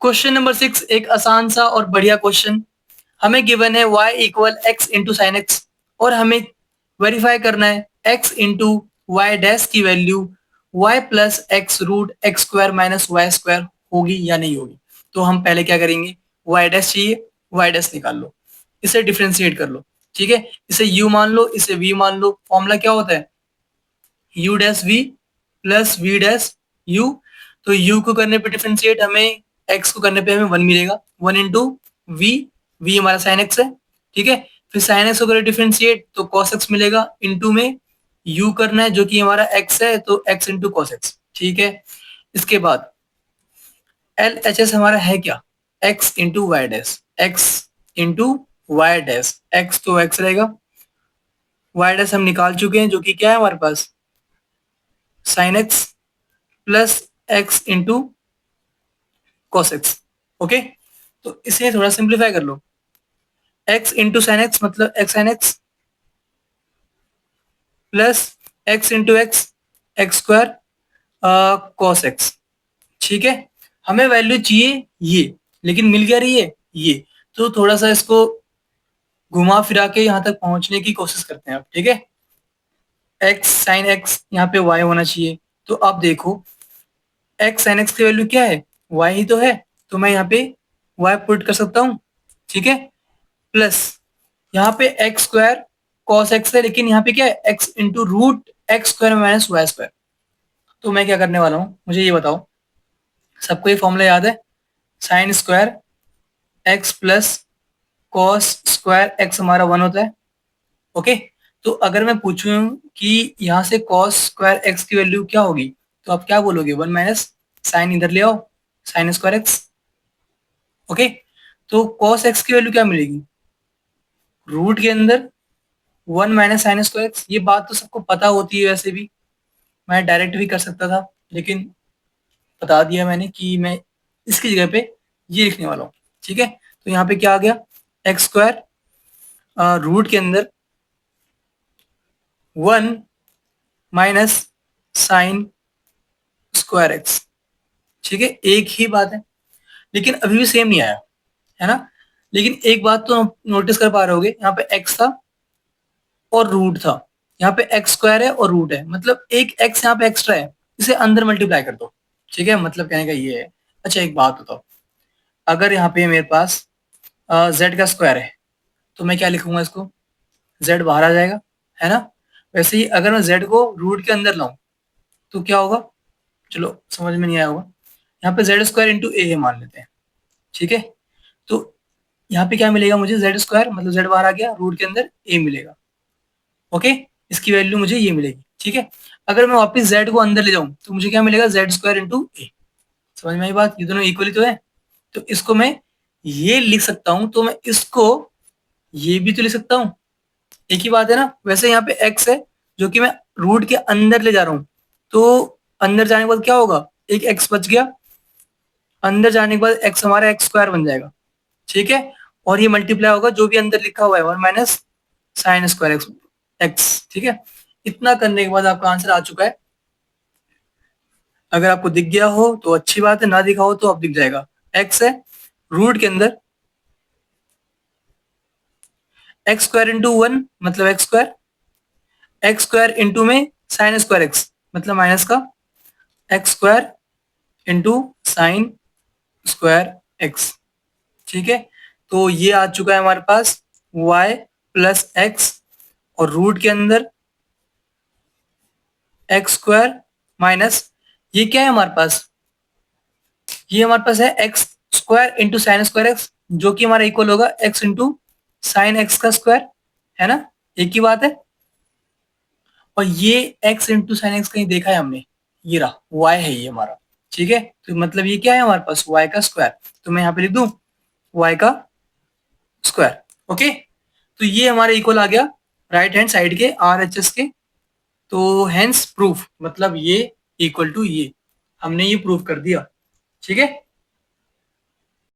Question number 6 एक आसान सा और बढ़िया क्वेश्चन। हमें गिवन है y equal x into sine x और हमें वेरीफाई करना है x इंटू वाई डैश की value y plus x root x square minus y square होगी या नहीं होगी। तो हम पहले क्या करेंगे, y डैश चाहिए, y डैश निकाल लो, इसे डिफ्रेंशिएट कर लो। ठीक है, इसे u मान लो, इसे v मान लो। फॉर्मूला क्या होता है, u dash v plus v dash u। तो u को करने पे डिफरेंशिएट हमें x को करने पे हमें 1 मिलेगा, 1 इंटू वी, वी हमारा साइन एक्स है। ठीक है, फिर साइन एक्स को करें डिफरेंशिएट तो cos x मिलेगा, इंटू में u करना है जो कि हमारा x है तो x इंटू कॉस एक्स। ठीक है, इसके बाद एल एच एस हमारा है क्या, x into y dash, x into y dash, x तो x रहेगा, वाई डैश हम निकाल चुके हैं जो कि क्या है हमारे पास sine x plus x into cos x. Okay, तो इसे थोड़ा सिंप्लीफाई कर लो, x इंटू साइन एक्स मतलब x sine x plus x into x x square cos x. ठीक है, हमें वैल्यू चाहिए ये, लेकिन मिल क्या रही है ये, तो थोड़ा सा इसको घुमा फिरा के यहाँ तक पहुंचने की कोशिश करते हैं अब। ठीक है, एक्स साइन एक्स यहाँ पे y होना चाहिए, तो अब देखो एक्स साइन एक्स की वैल्यू क्या है, y ही तो है, तो मैं यहाँ पे y पुट कर सकता हूँ। ठीक है, प्लस यहाँ पे एक्स स्क्वायर कॉस एक्स है, लेकिन यहाँ पे क्या है x into root x square minus y square. तो मैं क्या करने वाला हूँ, मुझे ये बताओ, सबको ये फॉर्मूला याद है, sine square x plus cos square x हमारा 1 होता है। ओके, तो अगर मैं पूछूं कि यहाँ से कॉस स्क्वायर एक्स की वैल्यू क्या होगी, तो आप क्या बोलोगे, 1 माइनस साइन इधर ले आओ, साइन स्क्वायर एक्स। ओके, तो कॉस एक्स की वैल्यू क्या मिलेगी, रूट के अंदर 1 माइनस साइन स्क्वायर एक्स। ये बात तो सबको पता होती है, वैसे भी मैं डायरेक्ट भी कर सकता था, लेकिन बता दिया मैंने कि मैं इसकी जगह पे ये लिखने वाला हूँ। ठीक है, तो यहाँ पे क्या आ गया, एक्स स्क्वायर रूट के अंदर 1 माइनस साइन स्क्वायर एक्स। ठीक है, एक ही बात है, लेकिन अभी भी सेम नहीं आया है ना। लेकिन एक बात तो नोटिस कर पा रहे होगे, यहाँ पे एक्स था और रूट था, यहाँ पे एक्स स्क्वायर है और रूट है, मतलब एक एक्स यहाँ पे एक्स्ट्रा है, इसे अंदर मल्टीप्लाई कर दो। ठीक है, मतलब कहने का ये है। अच्छा एक बात बताओ, अगर यहाँ पे मेरे पास जेड का स्क्वायर है तो मैं क्या लिखूंगा इसको, जेड बाहर आ जाएगा है ना। वैसे ही अगर मैं जेड को रूट के अंदर लाऊं तो क्या होगा, चलो समझ में नहीं आया होगा, यहाँ पे जेड स्क्वायर इंटू ए मान लेते हैं। ठीक है, तो यहाँ पे क्या मिलेगा मुझे, जेड स्क्वायर मतलब जेड बाहर आ गया, रूट के अंदर ए मिलेगा। ओके, इसकी वैल्यू मुझे ये मिलेगी। ठीक है, अगर मैं वापस जेड को अंदर ले जाऊं तो मुझे क्या मिलेगा, जेड स्क्वायर इंटू ए। समझ में आई बात, ये दोनों इक्वली तो है, तो इसको मैं ये लिख सकता हूँ, तो मैं इसको ये भी तो लिख सकता हूँ, एक ही बात है ना। वैसे यहाँ पे एक्स है जो कि मैं रूट के अंदर ले जा रहा हूँ, तो अंदर जाने के बाद क्या होगा, एक एक्स बच गया, अंदर जाने के बाद एक्स हमारा एक्स स्क्वायर बन जाएगा। ठीक है, और ये मल्टीप्लाई होगा जो भी अंदर लिखा हुआ है 1 minus sine square x x. ठीक है, इतना करने के बाद आपका आंसर आ चुका है। अगर आपको दिख गया हो तो अच्छी बात है, ना दिखा हो तो अब दिख जाएगा। एक्स है रूट के अंदर एक्स स्क्वायर इंटू 1 मतलब x square, x square into में साइन स्क्वायर एक्स मतलब माइनस का x square into sine square x. ठीक है, तो ये आ चुका है हमारे पास y प्लस एक्स, और रूट के अंदर एक्स स्क्वायर माइनस ये क्या है हमारे पास, ये हमारे पास है x square into sine square x, जो कि हमारा इक्वल होगा एक्स इंटू साइन एक्स का स्क्वायर, है ना, एक ही बात है। और ये एक्स इंटू साइन एक्स कहीं देखा है हमने, ये रहा y है ये हमारा। ठीक है, तो मतलब ये क्या है हमारे पास y का स्क्वायर, तो मैं यहाँ पे लिख दूं y का स्क्वायर। ओके, तो ये हमारे इक्वल आ गया राइट हैंड साइड के आर एच एस के। तो हेंस प्रूफ मतलब ये इक्वल टू ये, हमने ये प्रूफ कर दिया। ठीक है,